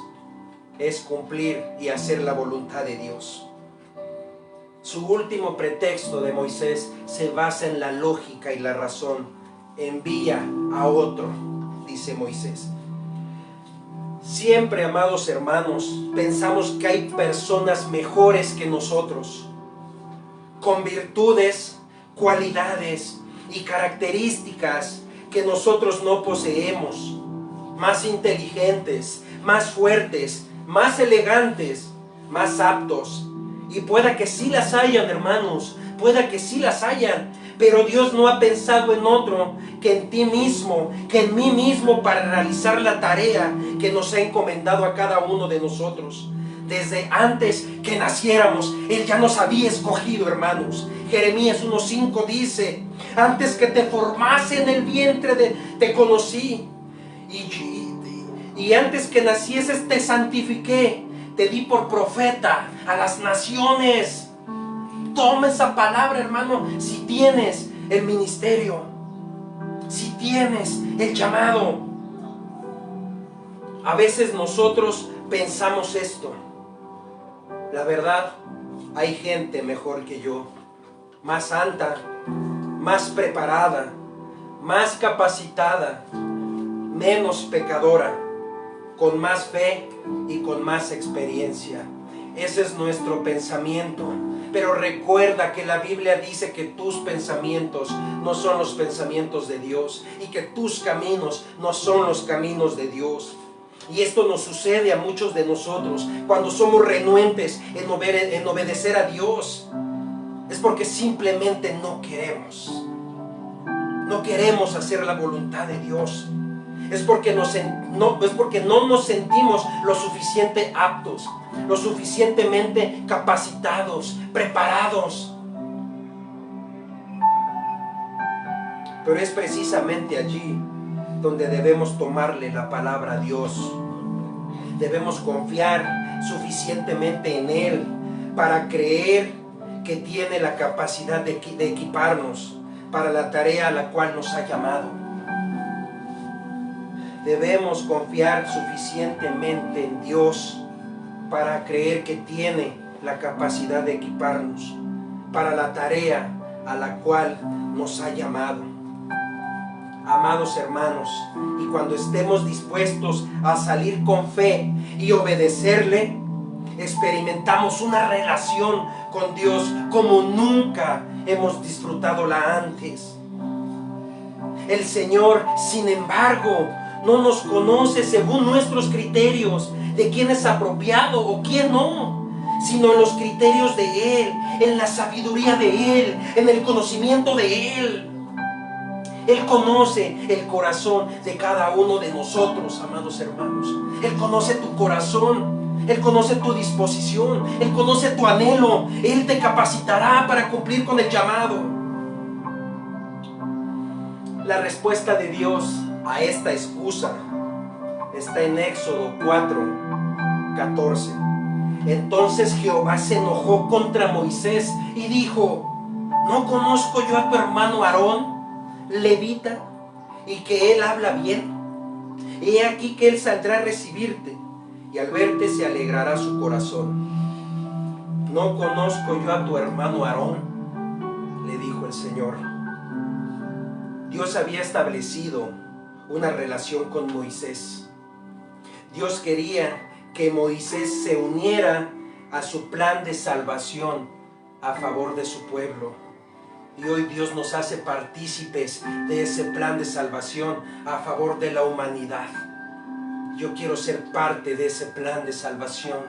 es cumplir y hacer la voluntad de Dios. Su último pretexto de Moisés se basa en la lógica y la razón. Envía a otro, dice Moisés. Siempre, amados hermanos, pensamos que hay personas mejores que nosotros, con virtudes, cualidades y características que nosotros no poseemos, más inteligentes, más fuertes, más elegantes, más aptos. Y pueda que sí las hayan, hermanos, pueda que sí las hayan, pero Dios no ha pensado en otro que en ti mismo, que en mí mismo, para realizar la tarea que nos ha encomendado a cada uno de nosotros. Desde antes que naciéramos, Él ya nos había escogido, hermanos. Jeremías 1:5 dice: antes que te formase en el vientre te conocí, y antes que nacieses te santifiqué, te di por profeta a las naciones. Toma esa palabra, hermano, si tienes el ministerio, si tienes el llamado. A veces nosotros pensamos esto: la verdad, hay gente mejor que yo, más santa, más preparada, más capacitada, menos pecadora, con más fe y con más experiencia. Ese es nuestro pensamiento. Pero recuerda que la Biblia dice que tus pensamientos no son los pensamientos de Dios, y que tus caminos no son los caminos de Dios. Y esto nos sucede a muchos de nosotros cuando somos renuentes en obedecer a Dios. Es porque simplemente no queremos. No queremos hacer la voluntad de Dios. Es porque no nos sentimos lo suficiente aptos, lo suficientemente capacitados, preparados. Pero es precisamente allí donde debemos tomarle la palabra a Dios. Debemos confiar suficientemente en Él para creer que tiene la capacidad de equiparnos para la tarea a la cual nos ha llamado. Debemos confiar suficientemente en Dios para creer que tiene la capacidad de equiparnos para la tarea a la cual nos ha llamado. Amados hermanos, y cuando estemos dispuestos a salir con fe y obedecerle, experimentamos una relación con Dios como nunca hemos disfrutado antes. El Señor, sin embargo, no nos conoce según nuestros criterios de quién es apropiado o quién no, sino en los criterios de Él, en la sabiduría de Él, en el conocimiento de Él. Él conoce el corazón de cada uno de nosotros, amados hermanos. Él conoce tu corazón, Él conoce tu disposición, Él conoce tu anhelo. Él te capacitará para cumplir con el llamado. La respuesta de Dios a esta excusa está en Éxodo 4:14. Entonces Jehová se enojó contra Moisés y dijo: ¿no conozco yo a tu hermano Aarón, levita, y que él habla bien? He aquí que él saldrá a recibirte, y al verte se alegrará su corazón. ¿No conozco yo a tu hermano Aarón?, le dijo el Señor. Dios había establecido una relación con Moisés. Dios quería que Moisés se uniera a su plan de salvación a favor de su pueblo. Y hoy Dios nos hace partícipes de ese plan de salvación a favor de la humanidad. Yo quiero ser parte de ese plan de salvación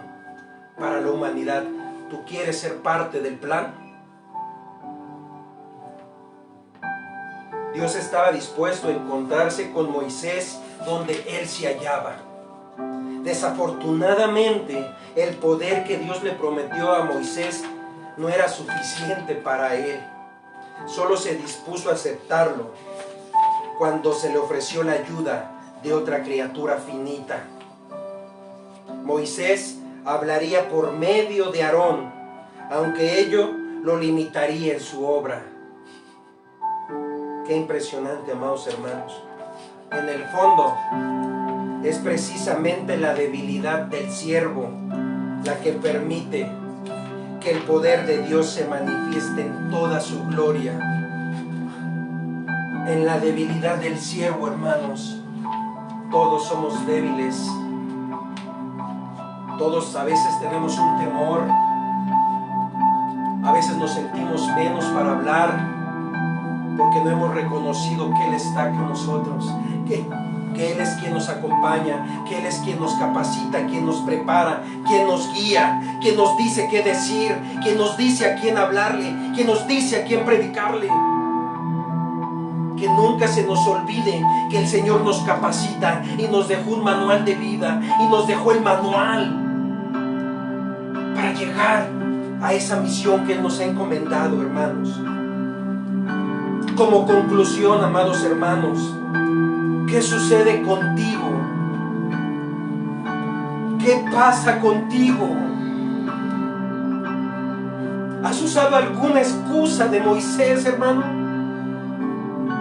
para la humanidad. ¿Tú quieres ser parte del plan? Dios estaba dispuesto a encontrarse con Moisés donde él se hallaba. Desafortunadamente, el poder que Dios le prometió a Moisés no era suficiente para él. solo se dispuso a aceptarlo cuando se le ofreció la ayuda de otra criatura finita. Moisés hablaría por medio de Aarón, aunque ello lo limitaría en su obra. Qué impresionante, amados hermanos. En el fondo, es precisamente la debilidad del siervo la que permite que el poder de Dios se manifieste en toda su gloria. En la debilidad del siervo, hermanos, todos somos débiles. Todos a veces tenemos un temor, a veces nos sentimos menos para hablar, porque no hemos reconocido que Él está con nosotros, que Él es quien nos acompaña, que Él es quien nos capacita, quien nos prepara, quien nos guía, quien nos dice qué decir, quien nos dice a quién hablarle, quien nos dice a quién predicarle. Que nunca se nos olvide que el Señor nos capacita y nos dejó un manual de vida y nos dejó el manual para llegar a esa misión que Él nos ha encomendado, hermanos. Como conclusión, amados hermanos, ¿qué sucede contigo? ¿Qué pasa contigo? ¿Has usado alguna excusa de Moisés, hermano?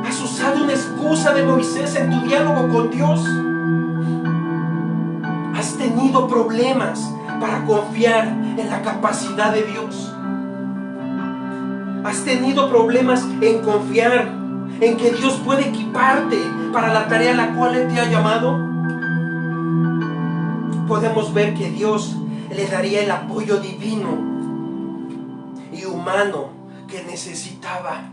¿Has usado una excusa de Moisés en tu diálogo con Dios? ¿Has tenido problemas para confiar en la capacidad de Dios? ¿Has tenido problemas en confiar en que Dios puede equiparte para la tarea a la cual Él te ha llamado? Podemos ver que Dios le daría el apoyo divino y humano que necesitaba.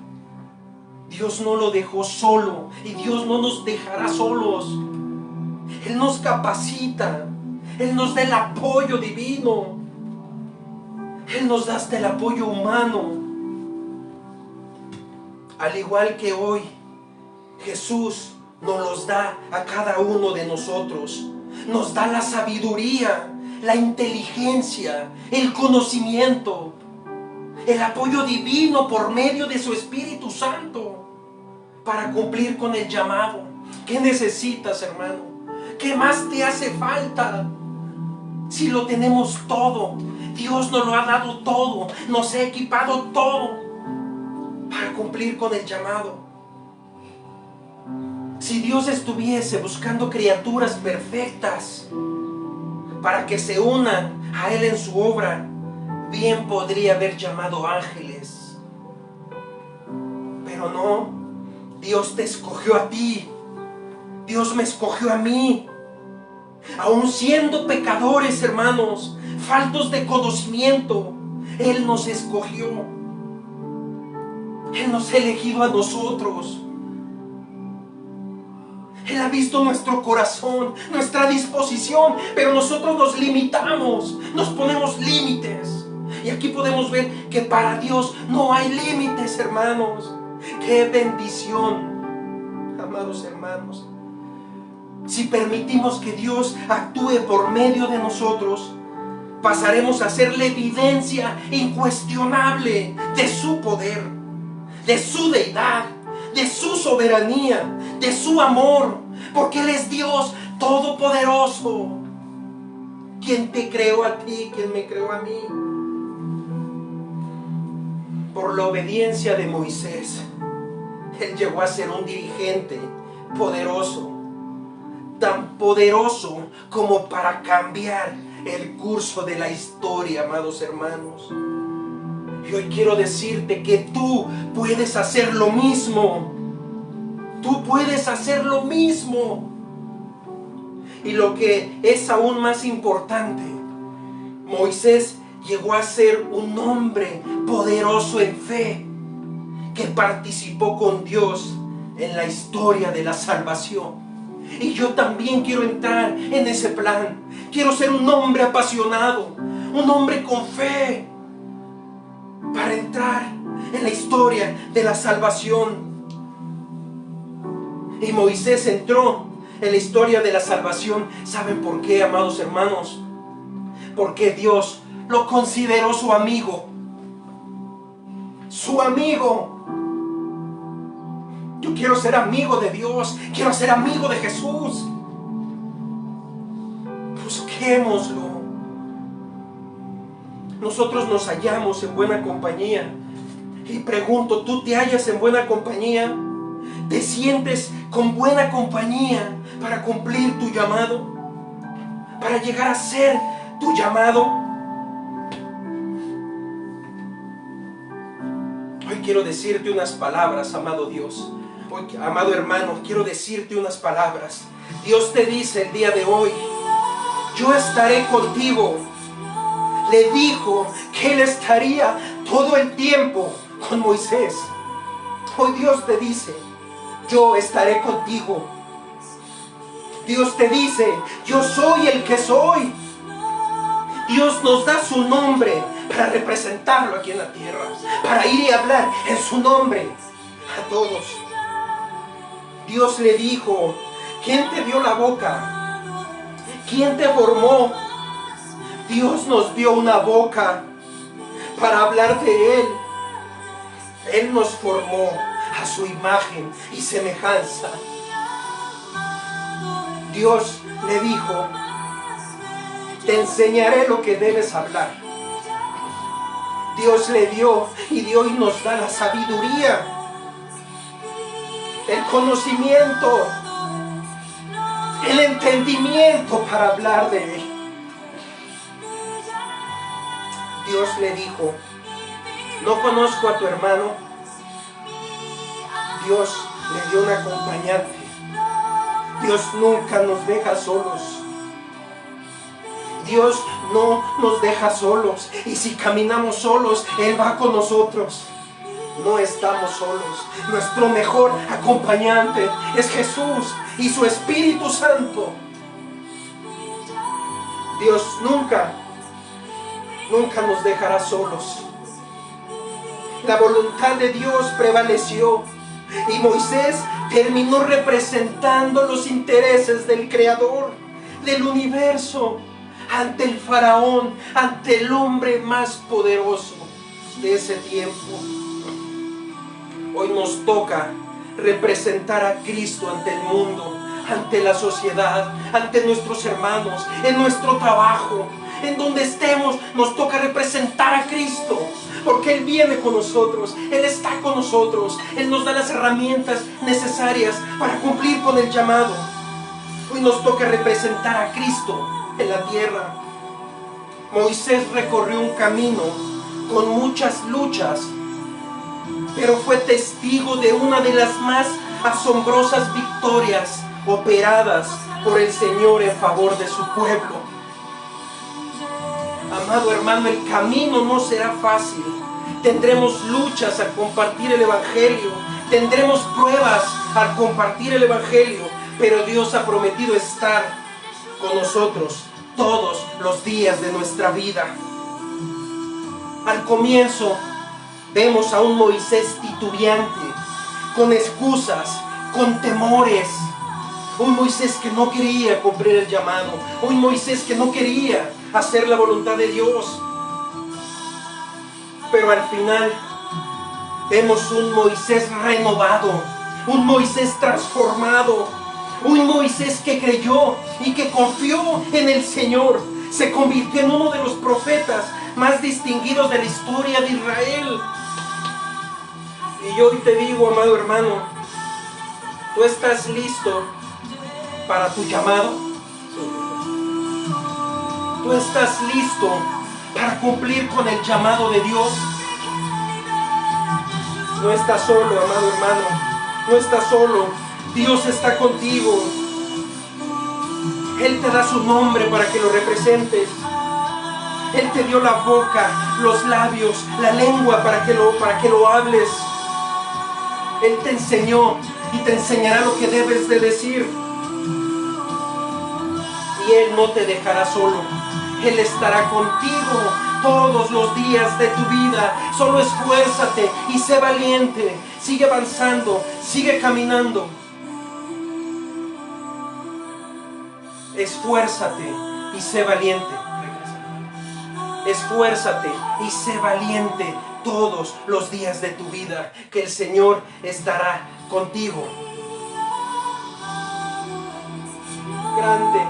Dios no lo dejó solo y Dios no nos dejará solos. Él nos capacita, Él nos da el apoyo divino, Él nos da hasta el apoyo humano. Al igual que hoy, Jesús nos los da a cada uno de nosotros. Nos da la sabiduría, la inteligencia, el conocimiento, el apoyo divino por medio de su Espíritu Santo para cumplir con el llamado. ¿Qué necesitas, hermano? ¿Qué más te hace falta? Si lo tenemos todo, Dios nos lo ha dado todo, nos ha equipado todo para cumplir con el llamado. Si Dios estuviese buscando criaturas perfectas para que se unan a Él en su obra, bien podría haber llamado ángeles. Pero no, Dios te escogió a ti, Dios me escogió a mí. Aún siendo pecadores, hermanos, faltos de conocimiento, Él nos escogió. Él nos ha elegido a nosotros. Él ha visto nuestro corazón, nuestra disposición, pero nosotros nos limitamos, nos ponemos límites. Y aquí podemos ver que para Dios no hay límites, hermanos. ¡Qué bendición, amados hermanos! Si permitimos que Dios actúe por medio de nosotros, pasaremos a ser la evidencia incuestionable de su poder, de su deidad, de su soberanía, de su amor, porque Él es Dios todopoderoso. ¿Quién te creó a ti? ¿Quién me creó a mí? Por la obediencia de Moisés, Él llegó a ser un dirigente poderoso, tan poderoso como para cambiar el curso de la historia, amados hermanos. Y hoy quiero decirte que tú puedes hacer lo mismo. Tú puedes hacer lo mismo. Y lo que es aún más importante, Moisés llegó a ser un hombre poderoso en fe, que participó con Dios en la historia de la salvación. Y yo también quiero entrar en ese plan. Quiero ser un hombre apasionado, un hombre con fe, para entrar en la historia de la salvación. Y Moisés entró en la historia de la salvación. ¿Saben por qué, amados hermanos? Porque Dios lo consideró su amigo. Su amigo. quiero ser amigo de Dios, quiero ser amigo de Jesús. Busquémoslo. Nosotros nos hallamos en buena compañía. Y pregunto, ¿tú te hallas en buena compañía? ¿Te sientes con buena compañía para cumplir tu llamado? ¿Para llegar a ser tu llamado? Hoy quiero decirte unas palabras, amado Dios. Hoy, amado hermano, quiero decirte unas palabras. Dios te dice el día de hoy: yo estaré contigo. Le dijo que Él estaría todo el tiempo con Moisés. Hoy Dios te dice: yo estaré contigo. Dios te dice: yo soy el que soy. Dios nos da su nombre para representarlo aquí en la tierra, para ir y hablar en su nombre a todos. Dios le dijo: ¿quién te dio la boca? ¿Quién te formó? Dios nos dio una boca para hablar de Él. Él nos formó a su imagen y semejanza. Dios le dijo: te enseñaré lo que debes hablar. Dios le dio y Dios nos da la sabiduría, el conocimiento, el entendimiento para hablar de Él. Dios le dijo: no conozco a tu hermano. Dios le dio un acompañante. Dios nunca nos deja solos. Dios no nos deja solos. Y si caminamos solos, Él va con nosotros. No estamos solos. Nuestro mejor acompañante es Jesús y su Espíritu Santo. Dios nunca nos dejará solos. La voluntad de Dios prevaleció y Moisés terminó representando los intereses del Creador del universo ante el faraón, ante el hombre más poderoso de ese tiempo. Hoy nos toca representar a Cristo ante el mundo, ante la sociedad, ante nuestros hermanos, en nuestro trabajo, en donde estemos. Nos toca representar a Cristo, porque Él viene con nosotros, Él está con nosotros, Él nos da las herramientas necesarias para cumplir con el llamado. Hoy nos toca representar a Cristo en la tierra. Moisés recorrió un camino con muchas luchas, pero fue testigo de una de las más asombrosas victorias operadas por el Señor en favor de su pueblo. Amado hermano, el camino no será fácil. Tendremos luchas al compartir el Evangelio, tendremos pruebas al compartir el Evangelio, pero Dios ha prometido estar con nosotros todos los días de nuestra vida. Al comienzo vemos a un Moisés titubeante, con excusas, con temores. Un Moisés que no quería cumplir el llamado, un Moisés que no quería hacer la voluntad de Dios. Pero al final vemos un Moisés renovado, un Moisés transformado, un Moisés que creyó y que confió en el Señor. Se convirtió en uno de los profetas más distinguidos de la historia de Israel. Y yo hoy te digo, amado hermano, ¿tú estás listo para tu llamado? ¿Tú estás listo para cumplir con el llamado de Dios? No estás solo, amado hermano, no estás solo. Dios está contigo. Él te da su nombre para que lo representes. Él te dio la boca, los labios, la lengua para que lo hables. Él te enseñó y te enseñará lo que debes de decir. Y Él no te dejará solo. Él estará contigo todos los días de tu vida. Solo esfuérzate y sé valiente. Sigue avanzando, sigue caminando. Esfuérzate y sé valiente. Esfuérzate y sé valiente todos los días de tu vida, que el Señor estará contigo. Grande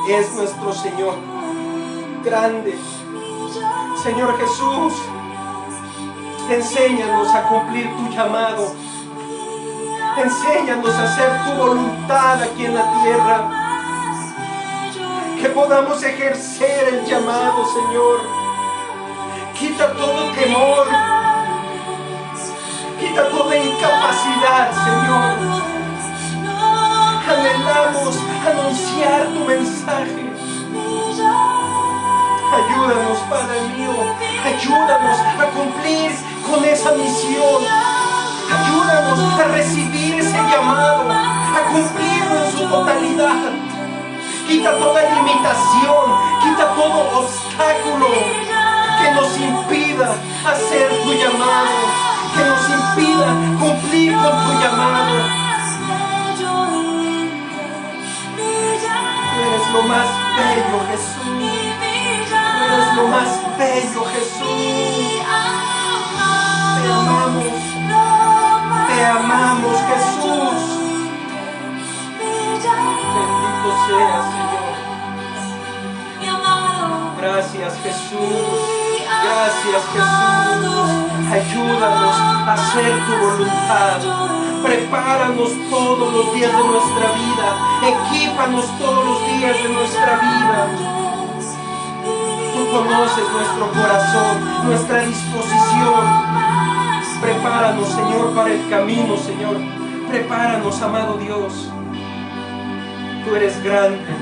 es nuestro Señor. Grande. Señor Jesús, enséñanos a cumplir tu llamado. Enséñanos a hacer tu voluntad aquí en la tierra. Que podamos ejercer el llamado, Señor. Quita todo temor. Quita toda incapacidad, Señor. Anhelamos anunciar tu mensaje. Ayúdanos, Padre mío. Ayúdanos a cumplir con esa misión. Ayúdanos a recibir ese llamado, a cumplirlo en su totalidad. Quita toda limitación, quita todo obstáculo que nos impida hacer tu llamado, que nos impida cumplir con tu llamado. Tú eres lo más bello, Jesús. Tú eres lo más bello, Jesús. Te amamos. Te amamos, Jesús. Bendito seas, Señor. Gracias, Jesús. Gracias, Jesús. Ayúdanos a hacer tu voluntad. Prepáranos todos los días de nuestra vida. Equípanos todos los días de nuestra vida. Tú conoces nuestro corazón, nuestra disposición. Prepáranos, Señor, para el camino, Señor. Prepáranos, amado Dios. Tú eres grande.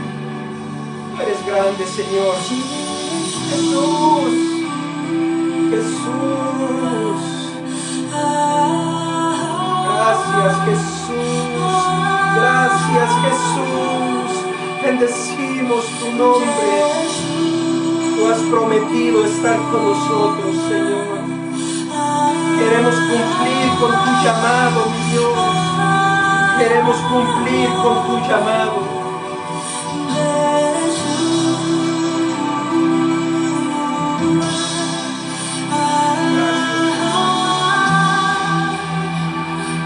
Tú eres grande, Señor. Jesús. Jesús. Gracias, Jesús. Gracias, Jesús. Bendecimos tu nombre. Tú has prometido estar con nosotros, Señor. Queremos cumplir con tu llamado, mi Dios. Queremos cumplir con tu llamado.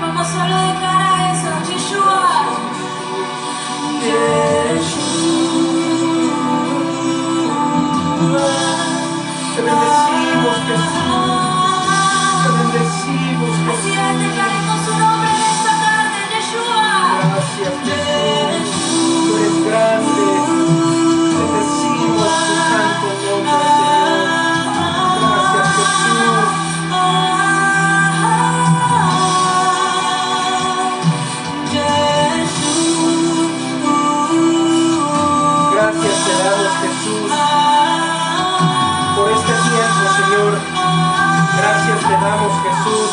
Vamos solo a declarar eso, Yeshua. Te bendecimos, Jesús. Te bendecimos, Así Jesús. es, declaremos su nombre en esta tarde, Yeshua. Gracias, Jesús. Tú eres grande. Bendecimos tu santo nombre, Señor. Gracias, Jesús. Gracias te damos, Jesús, por este tiempo, Señor. Gracias te damos, Jesús,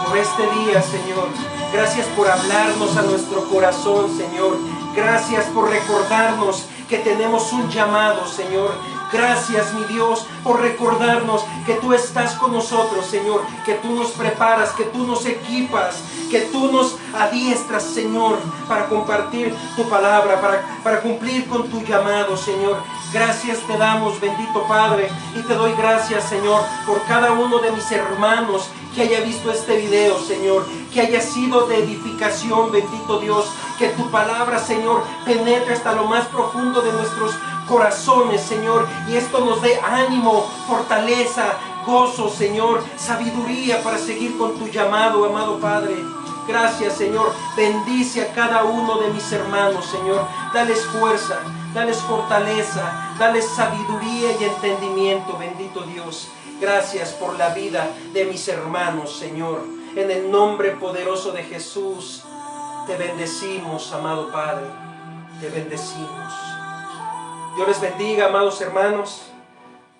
por este día, Señor. Gracias por hablarnos a nuestro corazón, Señor. Gracias por recordarnos que tenemos un llamado, Señor. Gracias, mi Dios, por recordarnos que tú estás con nosotros, Señor. Que tú nos preparas, que tú nos equipas, que tú nos adiestras, Señor, para compartir tu palabra, para cumplir con tu llamado, Señor. Gracias te damos, bendito Padre, y te doy gracias, Señor, por cada uno de mis hermanos que haya visto este video, Señor, que haya sido de edificación, bendito Dios, que tu palabra, Señor, penetre hasta lo más profundo de nuestros corazones, Señor, y esto nos dé ánimo, fortaleza, gozo, Señor, sabiduría para seguir con tu llamado, amado Padre. Gracias, Señor. Bendice a cada uno de mis hermanos, Señor. Dales fuerza, dales fortaleza, dales sabiduría y entendimiento, bendito Dios. Gracias por la vida de mis hermanos, Señor. En el nombre poderoso de Jesús, te bendecimos, amado Padre. Te bendecimos. Dios les bendiga, amados hermanos.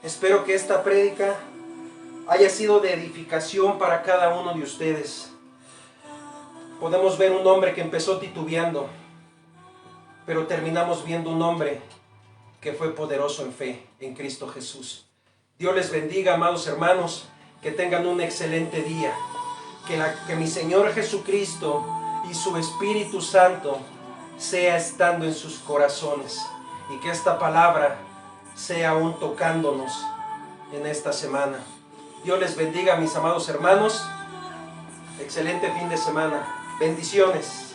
Espero que esta prédica haya sido de edificación para cada uno de ustedes. Podemos ver un hombre que empezó titubeando, pero terminamos viendo un hombre que fue poderoso en fe en Cristo Jesús. Dios les bendiga, amados hermanos, que tengan un excelente día. Que mi Señor Jesucristo y su Espíritu Santo sea estando en sus corazones, y que esta palabra sea aún tocándonos en esta semana. Dios les bendiga, mis amados hermanos. Excelente fin de semana. Bendiciones.